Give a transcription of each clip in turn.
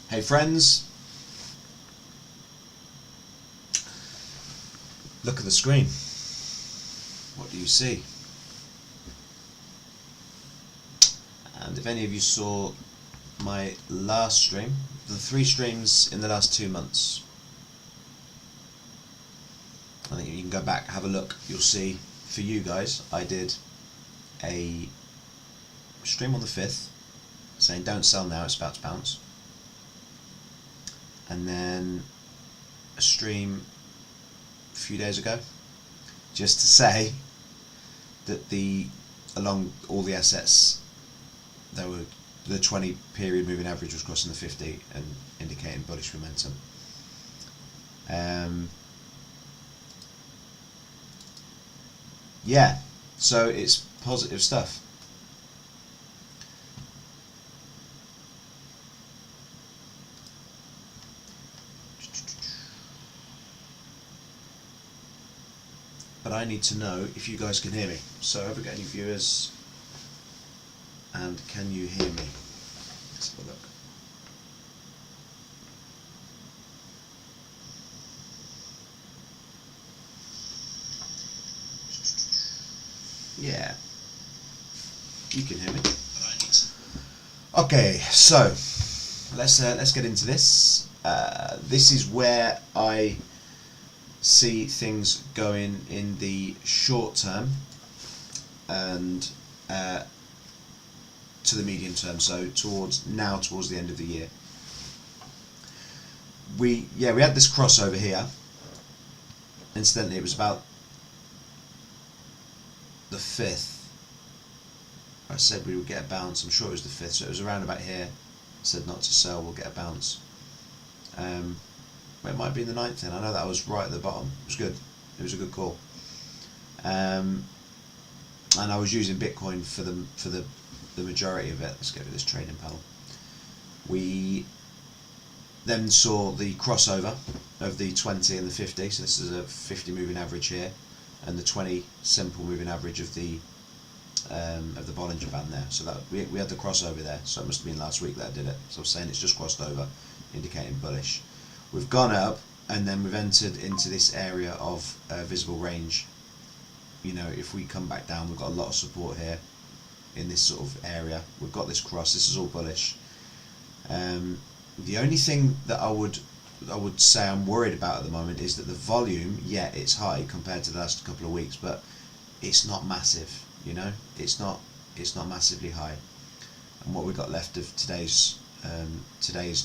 Hey friends, look at the screen. What do you see? And if any of you saw my last stream, the 3 streams in the last 2 months, I think you can go back, have a look, you'll see, for you guys, I did a stream on the 5th saying don't sell now, it's about to bounce. And then a stream a few days ago just to say that along all the assets, there were the 20 period moving average was crossing the 50 and indicating bullish momentum. Yeah, so it's positive stuff. But I need to know if you guys can hear me. So have we got any viewers? And can you hear me? Let's have a look. Yeah, you can hear me. Okay, so let's get into this. This is where I see things going in the short term and to the medium term, so towards the end of the year. We had this crossover here. Incidentally, it was about the 5th. I said we would get a bounce. I'm sure it was the 5th, so it was around about here. I said not to sell, we'll get a bounce. It might be the 9th then. I know that was right at the bottom. It was good. It was a good call. And I was using Bitcoin for the majority of it. Let's get rid of this trading panel. We then saw the crossover of the 20 and the 50. So this is a 50 moving average here, and the 20 simple moving average of the Bollinger Band there. So that we had the crossover there. So it must have been last week that I did it. So I was saying it's just crossed over, indicating bullish. We've gone up, and then we've entered into this area of visible range. You know, if we come back down, we've got a lot of support here in this sort of area. We've got this cross. This is all bullish. The only thing that I would say I'm worried about at the moment is that the volume, yeah, it's high compared to the last couple of weeks, but it's not massive. You know, it's not massively high. And what we've got left of today's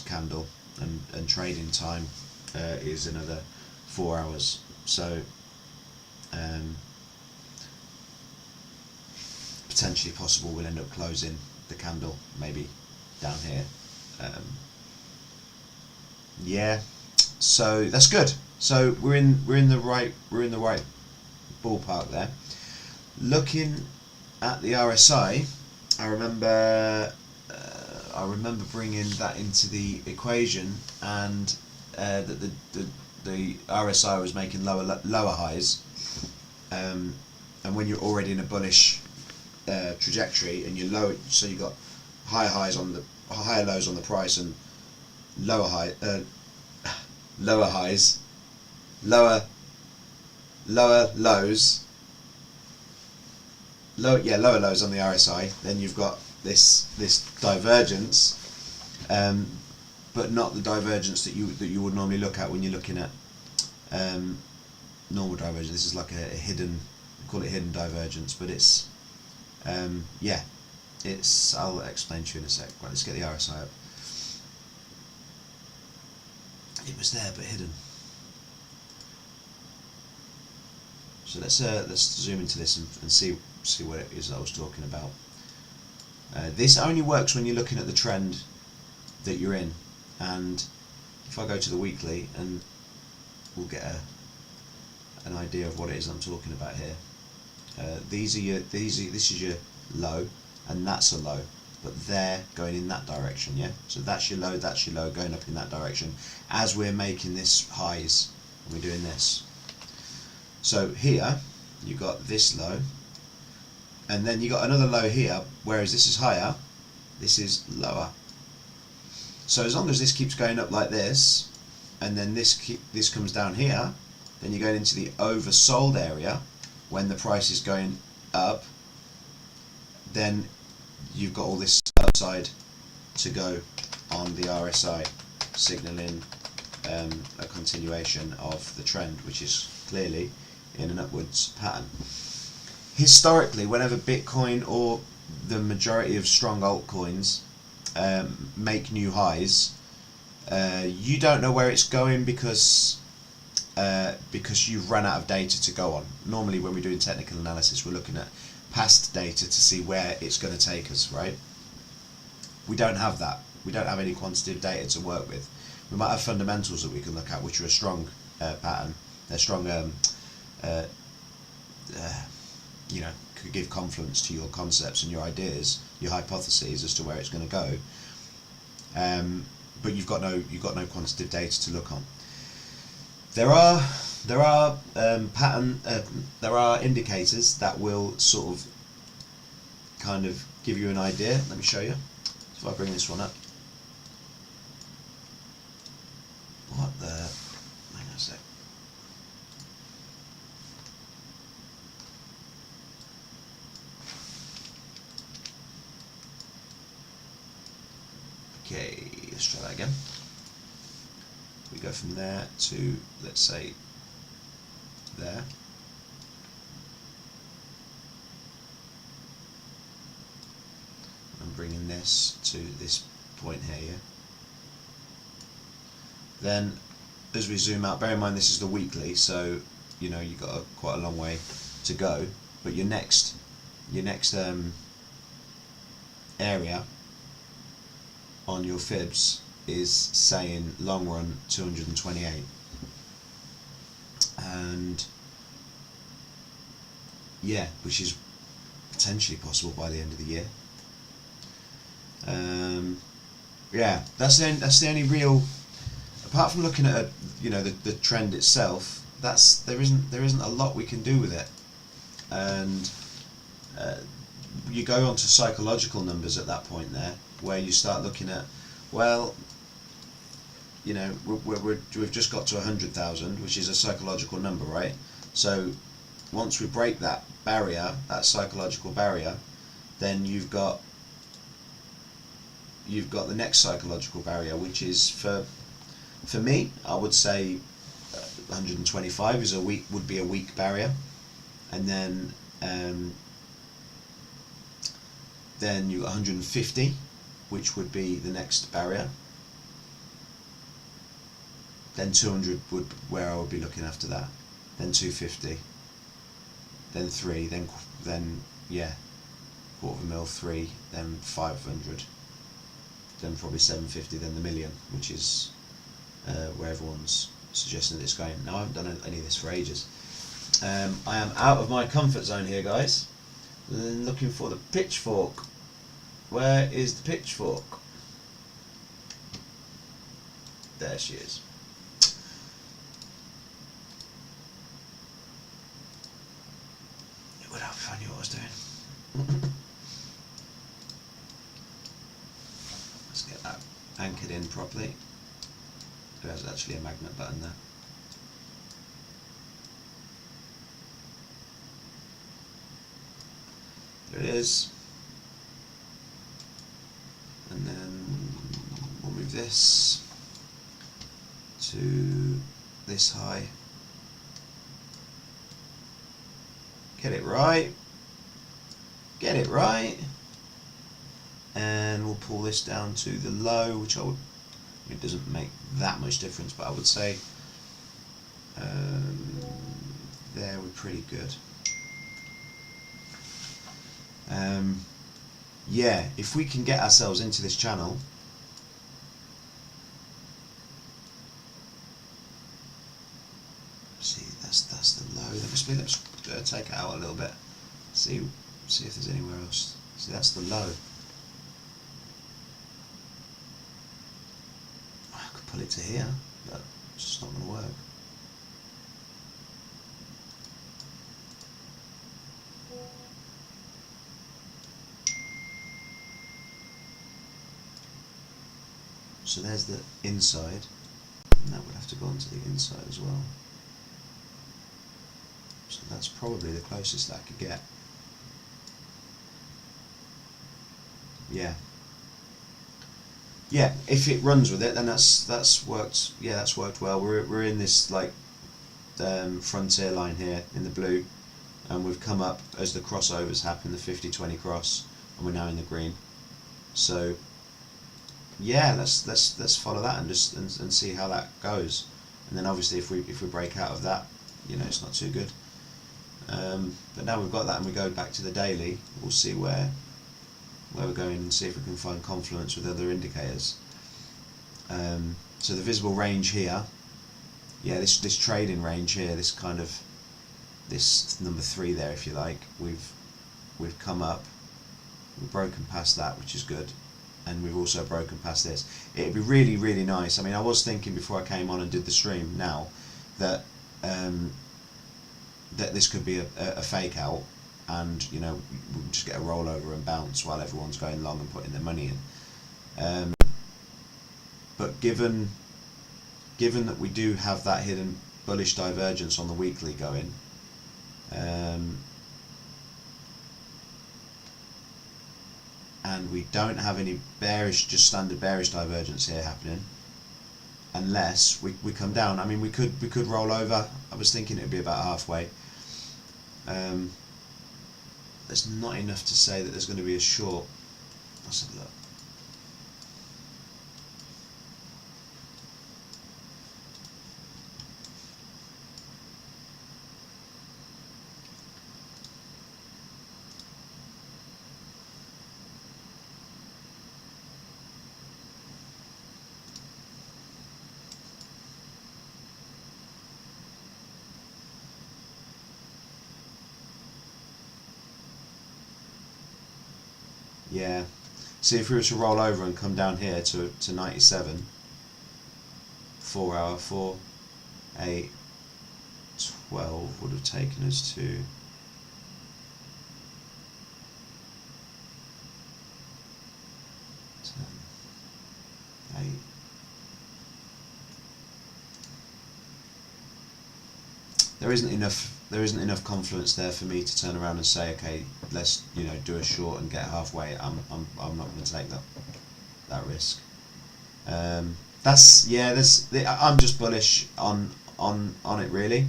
candle and trading time is another 4 hours. So potentially possible we'll end up closing the candle maybe down here. Yeah, so that's good. So we're in the right ballpark there. Looking at the RSI, I remember bringing that into the equation, and that the RSI was making lower highs, and when you're already in a bullish trajectory and you're low, so you got higher lows on the price and lower lows on the RSI, then you've got this divergence, but not the divergence that you would normally look at when you're looking at normal divergence. This is like a hidden, we call it hidden divergence, but it's I'll explain to you in a sec. Right, let's get the RSI up. It was there but hidden. So let's zoom into this and see what it is I was talking about. This only works when you're looking at the trend that you're in, and if I go to the weekly, and we'll get an idea of what it is I'm talking about here. This is your low, and that's a low, but they're going in that direction, yeah? So that's your low, going up in that direction, as we're making this highs, and we're doing this. So here, you got this low, and then you got another low here, whereas this is higher, this is lower. So as long as this keeps going up like this, and then this comes down here, then you're going into the oversold area when the price is going up, then you've got all this upside to go on the RSI, signalling a continuation of the trend, which is clearly in an upwards pattern. Historically, whenever Bitcoin or the majority of strong altcoins make new highs, you don't know where it's going because you've run out of data to go on. Normally when we're doing technical analysis, we're looking at past data to see where it's going to take us, right? We don't have that. We don't have any quantitative data to work with. We might have fundamentals that we can look at, which are a strong pattern, a strong, you know, could give confluence to your concepts and your ideas, your hypotheses as to where it's going to go. But you've got no quantitative data to look on. There are indicators that will sort of kind of give you an idea. Let me show you. So if I bring this one up. What the? Hang on a sec. Okay, let's try that again. We go from there to, let's say, there. I'm bringing this to this point here, yeah? Then, as we zoom out, bear in mind this is the weekly, so you know you've got quite a long way to go. But your next area on your fibs is saying long run 228, and yeah, which is potentially possible by the end of the year. Yeah, that's the only real. Apart from looking at the trend itself, there isn't a lot we can do with it, and you go on to psychological numbers at that point there, where you start looking at, well, you know, we've just got to 100,000, which is a psychological number, right? So once we break that barrier, that psychological barrier, then you've got the next psychological barrier, which is for me, I would say 125 would be a weak barrier, and then you got 150, which would be the next barrier. Then 200 would where I would be looking after that. Then 250. Then 3. Then yeah, quarter of a mil, 3. Then 500. Then probably 750. Then the million, which is where everyone's suggesting that it's going. Now I haven't done any of this for ages. I am out of my comfort zone here, guys. Looking for the pitchfork. Where is the pitchfork? There she is. It would help if I knew what I was doing. Let's get that anchored in properly. There's actually a magnet button there. There it is. And then we'll move this to this high. Get it right. Get it right. And we'll pull this down to the low, which it doesn't make that much difference, but I would say there we're pretty good. Yeah, if we can get ourselves into this channel, see that's the low. Let's take it out a little bit. See if there's anywhere else. See, that's the low. I could pull it to here, but it's just not going to work. So there's the inside, and that would have to go onto the inside as well. So that's probably the closest that I could get. Yeah. Yeah, if it runs with it, then that's worked. Yeah, that's worked well. We're in this like frontier line here in the blue, and we've come up as the crossovers happen, the 50-20 cross, and we're now in the green. So yeah, let's follow that and just and see how that goes. And then obviously if we break out of that, you know, it's not too good. But now we've got that and we go back to the daily, we'll see where we're going and see if we can find confluence with other indicators. So the visible range here, yeah, this trading range here, this kind of this number 3 there, if you like, we've come up, we've broken past that, which is good, and we've also broken past this. It'd be really, really nice. I mean, I was thinking before I came on and did the stream now that that this could be a fake out, and you know, we'll just get a rollover and bounce while everyone's going long and putting their money in. But given that we do have that hidden bullish divergence on the weekly going, and we don't have any bearish, just standard bearish divergence here happening, unless we come down. I mean, we could roll over. I was thinking it'd be about halfway. There's not enough to say that there's going to be a short. Let's have a look. Yeah, see, if we were to roll over and come down here to 97, 4 hour, 4, 8, 12 would have taken us to 10, 8. There isn't enough confluence there for me to turn around and say, okay, let's, you know, do a short and get halfway. I'm not going to take that risk. I'm just bullish on it really.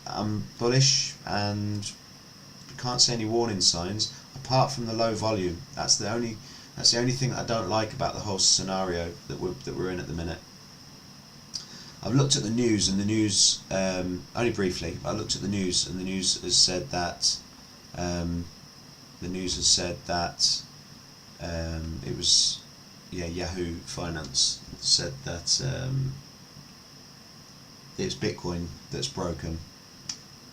I'm bullish and can't see any warning signs apart from the low volume. That's the only thing that I don't like about the whole scenario that we're in at the minute. I've looked at the news, and the news, only briefly, but I looked at the news, and the news has said that it was, yeah, Yahoo Finance said that it's Bitcoin that's broken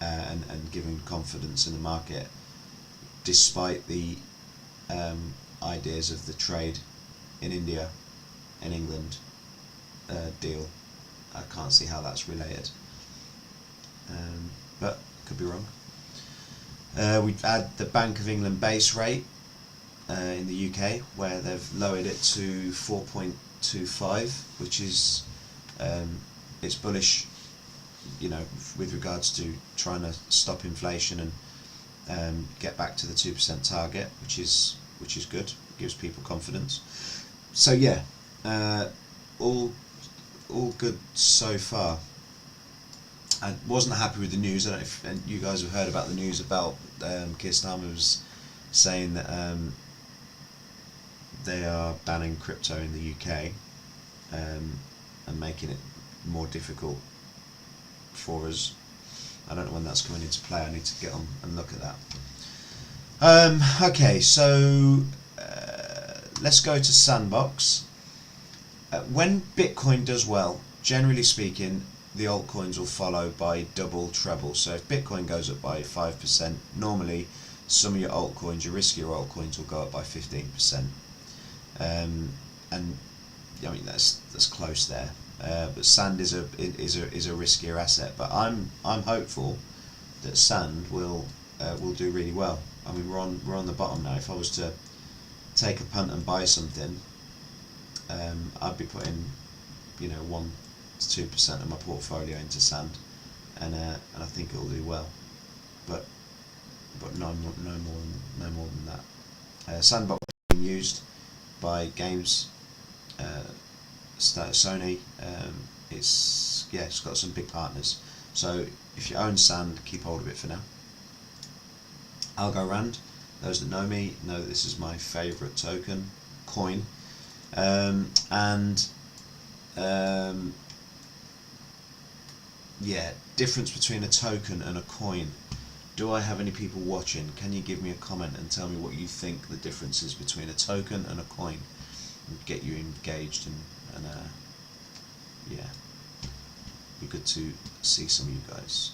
and given confidence in the market, despite the ideas of the trade in India, in England deal. I can't see how that's related, but could be wrong. We've had the Bank of England base rate in the UK, where they've lowered it to 4.25, which is it's bullish, you know, with regards to trying to stop inflation and get back to the 2% target, which is good. It gives people confidence. So yeah, all good so far. I wasn't happy with the news. I don't know if you guys have heard about the news about Keir Starmer was saying that they are banning crypto in the UK and making it more difficult for us. I don't know when that's coming into play. I need to get on and look at that. Okay, so let's go to Sandbox. When Bitcoin does well, generally speaking, the altcoins will follow by double, treble. So if Bitcoin goes up by 5%, normally some of your altcoins, your riskier altcoins, will go up by 15%. And I mean that's close there. But Sand is a riskier asset. But I'm hopeful that Sand will do really well. I mean, we're on the bottom now. If I was to take a punt and buy something, I'd be putting, 1 to 2% of my portfolio into sand, and I think it'll do well, but no more than that. Sandbox is being used by games, Sony. It's got some big partners. So if you own sand, keep hold of it for now. Algorand. Those that know me know that this is my favourite coin, difference between a token and a coin. Do I have any people watching? Can you give me a comment and tell me what you think the difference is between a token and a coin, and get you engaged and be good to see some of you guys.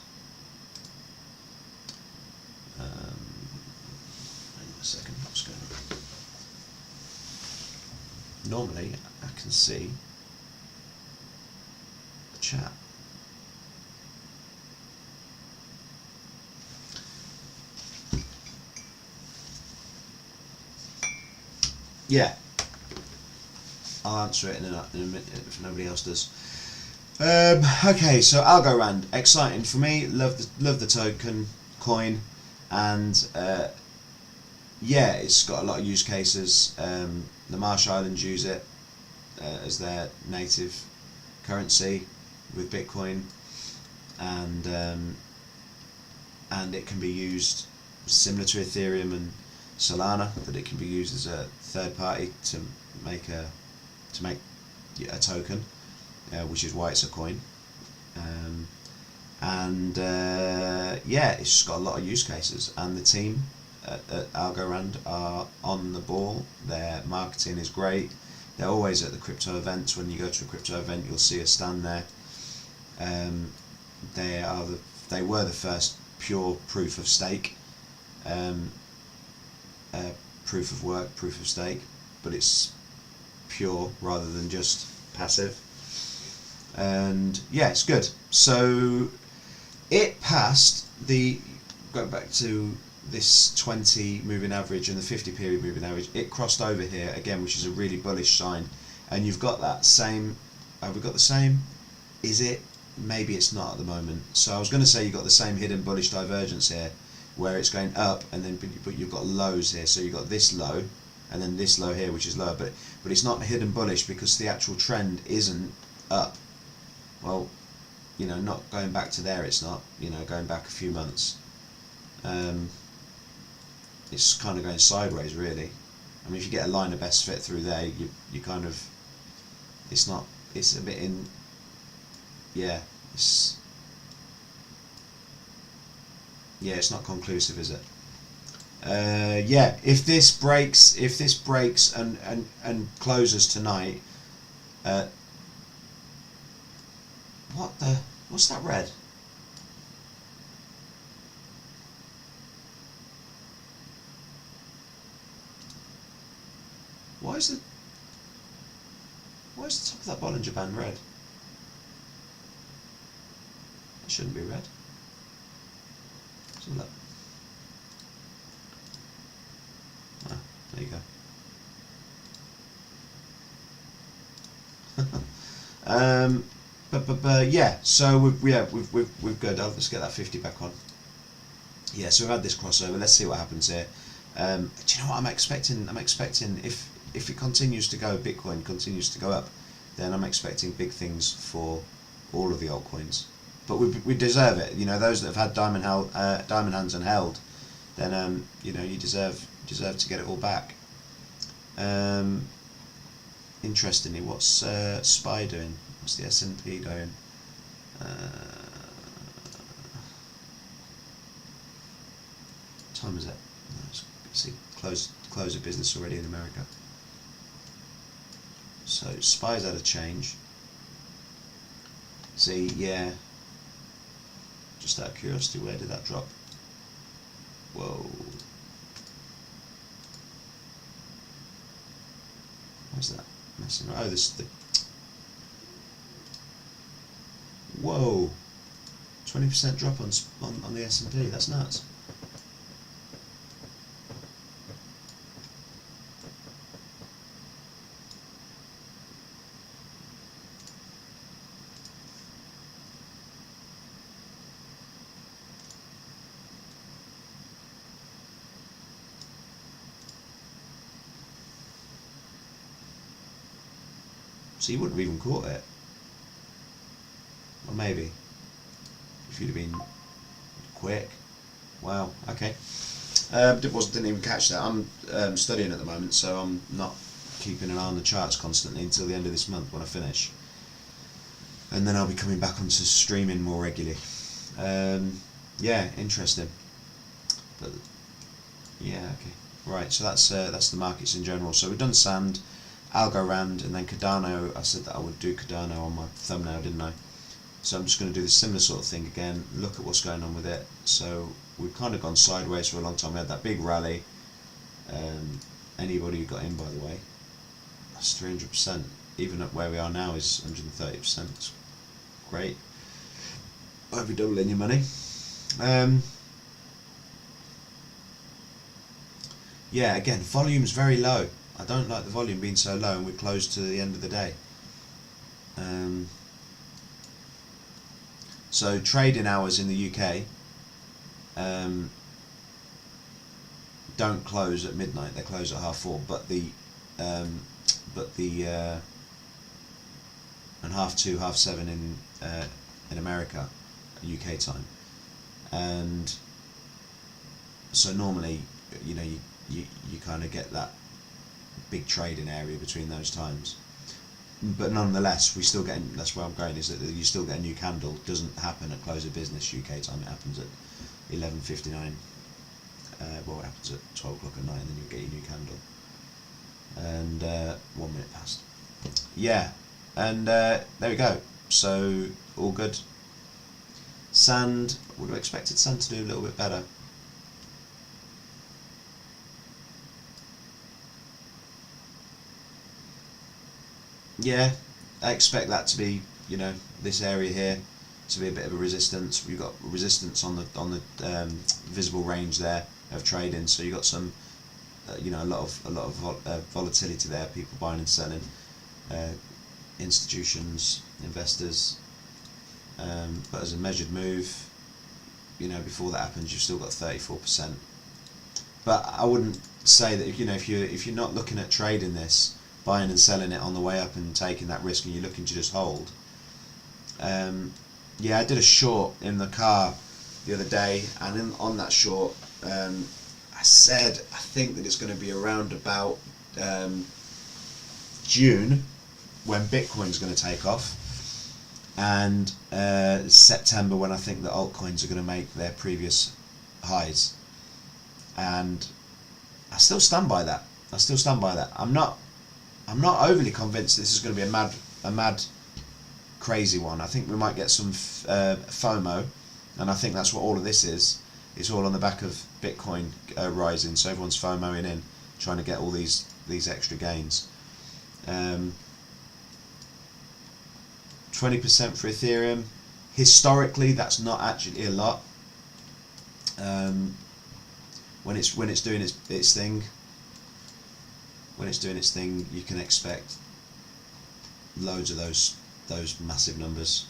Hang on a second, what's going on? Normally I can see the chat. Yeah, I'll answer it in a minute if nobody else does. Okay, so Algorand, exciting for me. Love the token coin, and it's got a lot of use cases. The Marsh Islands use it as their native currency with Bitcoin, and it can be used similar to Ethereum and Solana, that it can be used as a third party to make a token, which is why it's a coin. It's just got a lot of use cases, and the team at Algorand are on the ball. Their marketing is great. They're always at the crypto events. When you go to a crypto event, you'll see a stand there. They were the first pure proof of stake, proof of work, proof of stake, but it's pure rather than just passive. And it's good. So it passed going back to this 20 moving average and the 50 period moving average, it crossed over here again, which is a really bullish sign. And you've got that same, have we got the same? Is it? Maybe it's not at the moment. So I was going to say you've got the same hidden bullish divergence here, where it's going up, and then but you've got lows here. So you've got this low and then this low here, which is lower, but it's not hidden bullish because the actual trend isn't up. Well, not going back to there, it's not, going back a few months. It's kind of going sideways, really. I mean, if you get a line of best fit through there, you kind of, it's a bit in, it's not conclusive, is it? If this breaks and closes tonight, what's that red? Why is the top of that Bollinger Band red? It shouldn't be red. So look. Ah, there you go. So we've good. Let's get that 50 back on. Yeah, so we've had this crossover. Let's see what happens here. Do you know what I'm expecting? I'm expecting if it continues to go, Bitcoin continues to go up, then I'm expecting big things for all of the altcoins. But we deserve it. Those that have had diamond hands and held, then you deserve to get it all back. Interestingly, what's SPY doing? What's the S&P doing? What time is it? Let's see. Close of business already in America. So SPY's had a change. See, just out of curiosity, where did that drop? Whoa. Where's that messing around? Oh, this is the... Whoa. 20% drop on the S&P. That's nuts. So you wouldn't have even caught it. Or maybe. If you'd have been quick. Wow, okay. Didn't even catch that. I'm studying at the moment, so I'm not keeping an eye on the charts constantly until the end of this month when I finish. And then I'll be coming back onto streaming more regularly. Yeah, interesting. But yeah, okay. Right, so that's the markets in general. So we've done Sand, Algorand, and then Cardano. I said that I would do Cardano on my thumbnail, didn't I? So I'm just going to do the similar sort of thing again, look at what's going on with it. So we've kind of gone sideways for a long time. We had that big rally. Anybody who got in, by the way, that's 300%. Even at where we are now is 130%. It's great. I'd be doubling your money. Yeah, again, volume's very low. I don't like the volume being so low, and we're close to the end of the day. So trading hours in the UK don't close at midnight; they close at 4:30. But the and 2:30, 7:30 in America, UK time, and so normally, you know, you kind of get that big trading area between those times. But nonetheless, we still get. That's where I'm going. Is that you still get a new candle? It doesn't happen at close of business UK time. It happens at 11:59. Well, it happens at 12 o'clock at night, and then you get your new candle. And 1 minute past. Yeah, and there we go. So all good. Sand. Would have expected Sand to do a little bit better. Yeah, I expect that to be, you know, this area here to be a bit of a resistance. We've got resistance on the visible range there of trading, so you got some, you know, a lot of volatility there. People buying and selling, institutions, investors. But as a measured move, you know, before that happens, you've still got 34%. But I wouldn't say that, you know, if you're not looking at trading this, buying and selling it on the way up and taking that risk, and you're looking to just hold. Yeah, I did a short in the car the other day, and on that short, I said I think that it's going to be around about June when Bitcoin's going to take off, and September when I think that altcoins are going to make their previous highs, and I still stand by that. I'm not overly convinced this is going to be a mad, crazy one. I think we might get some FOMO, and I think that's what all of this is. It's all on the back of Bitcoin rising, so everyone's FOMOing in, trying to get all these extra gains. 20% for Ethereum. Historically, that's not actually a lot. When it's doing its thing. When it's doing its thing, you can expect loads of those massive numbers.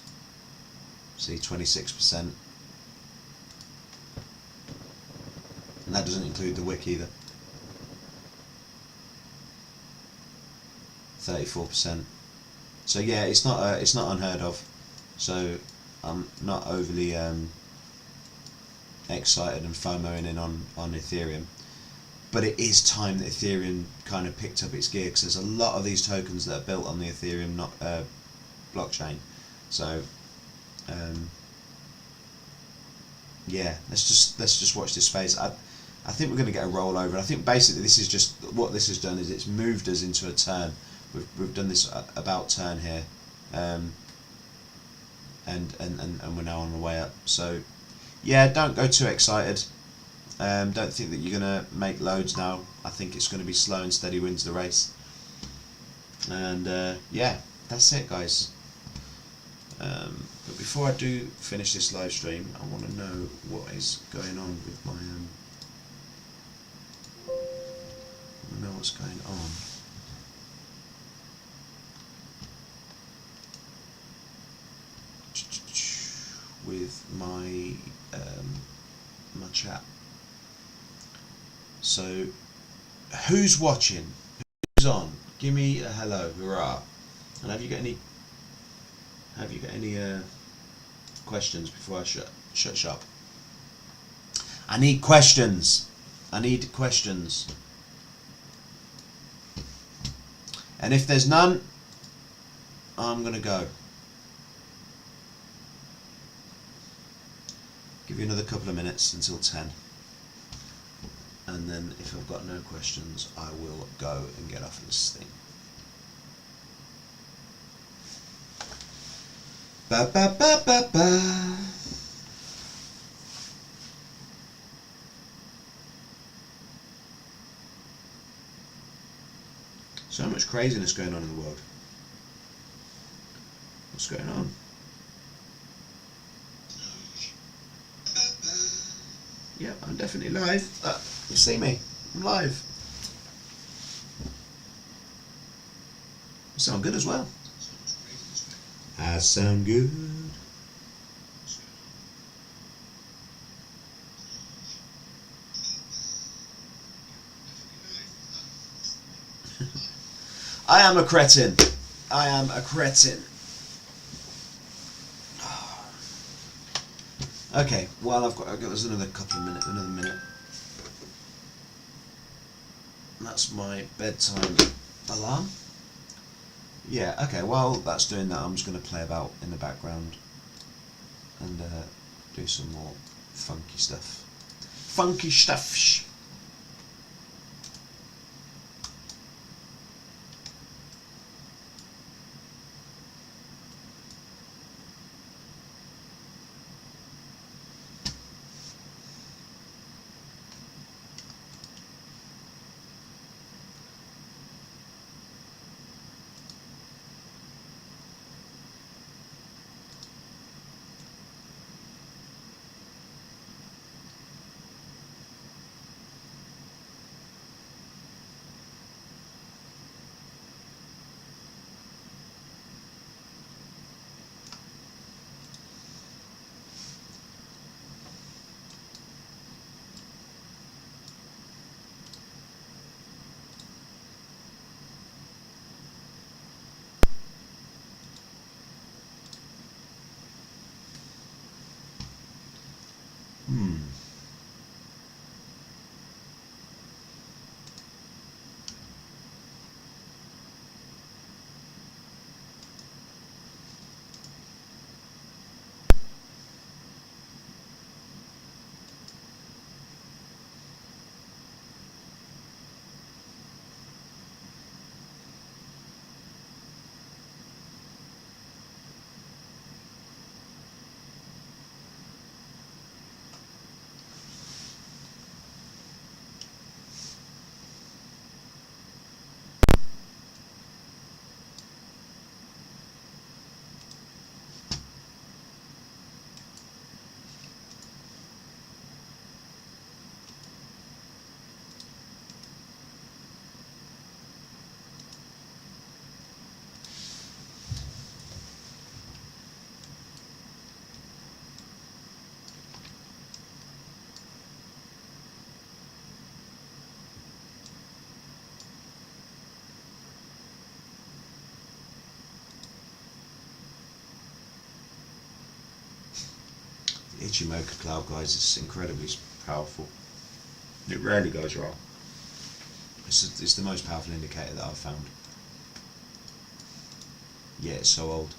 See, 26%, and that doesn't include the wick either. 34%. So yeah, it's not unheard of. So I'm not overly excited and FOMOing in on Ethereum. But it is time that Ethereum kind of picked up its gear, because there's a lot of these tokens that are built on the Ethereum blockchain. So yeah, let's just watch this space. I think we're going to get a rollover. I think basically this is just what this has done is it's moved us into a turn. We've done this about turn here, and we're now on the way up. So yeah, don't go too excited. Don't think that you're going to make loads now. I think it's going to be slow and steady wins the race. And yeah, that's it, guys. But before I do finish this live stream, I want to know what is going on with my... I want to know what's going on. With my my chat. So, who's watching? Who's on? Give me a hello, hurrah. And have you got any questions before I shut shop? I need questions. I need questions. And if there's none, I'm gonna go. Give you another couple of minutes until 10. And then if I've got no questions, I will go and get off this thing. Ba ba ba ba ba. So much craziness going on in the world. What's going on? Yeah, I'm definitely live. You see me? I'm live. I sound good as well. I sound good. I am a cretin. I am a cretin. Okay, well I've got there's another couple of minutes, another minute. That's my bedtime alarm. Yeah, okay, while that's doing that, I'm just going to play about in the background and do some more funky stuff. Funky stuff. Ichimoku Cloud, guys, is incredibly powerful. It rarely goes wrong. It's the most powerful indicator that I've found. Yeah, it's so old.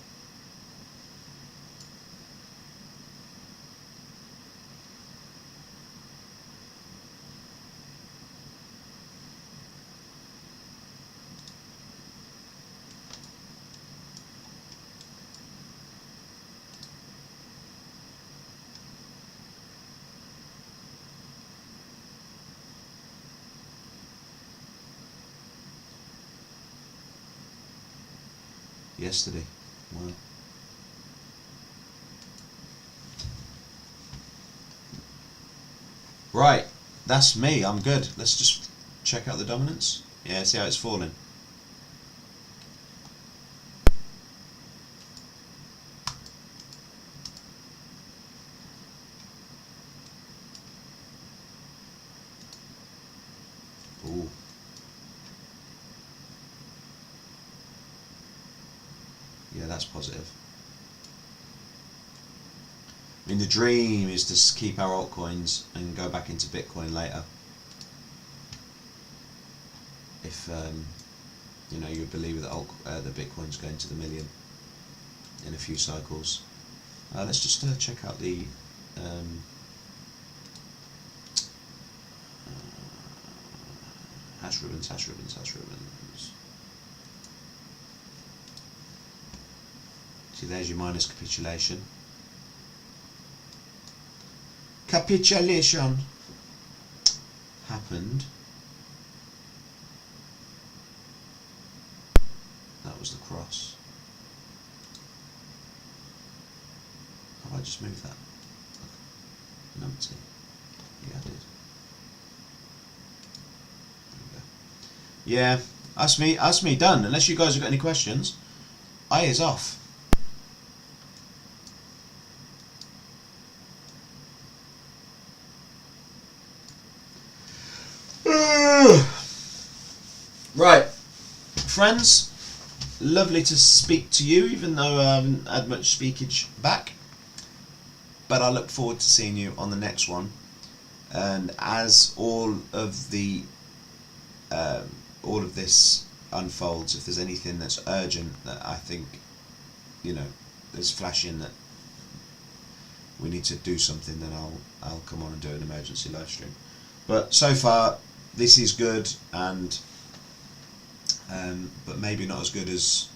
Yesterday. Wow. Right, that's me. I'm good. Let's just check out the dominance. Yeah, see how it's falling. Ooh. that's positive. I mean, the dream is to keep our altcoins and go back into Bitcoin later. If you know, you believe that the Bitcoin's going to the million in a few cycles. Let's just check out the hash ribbons. See, there's your minus capitulation. Capitulation happened. That was the cross. Have I just moved that? Numpty. Yeah, I did. There we go. Yeah, that's me done. Unless you guys have got any questions, I is off. Right, friends, lovely to speak to you, even though I haven't had much speakage back. But I look forward to seeing you on the next one. And as all of this unfolds, if there's anything that's urgent that I think, you know, there's flashing that we need to do something, then I'll come on and do an emergency live stream. But so far, this is good, and but maybe not as good as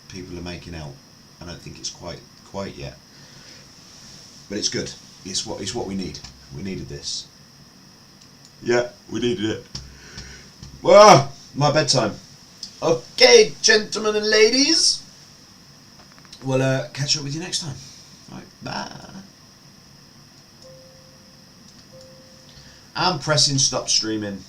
people are making out. I don't think it's quite yet, but it's good. It's what we need. We needed this. Yeah, we needed it. Well, my bedtime. Okay, gentlemen and ladies, we'll catch up with you next time. Right, bye. I'm pressing stop streaming.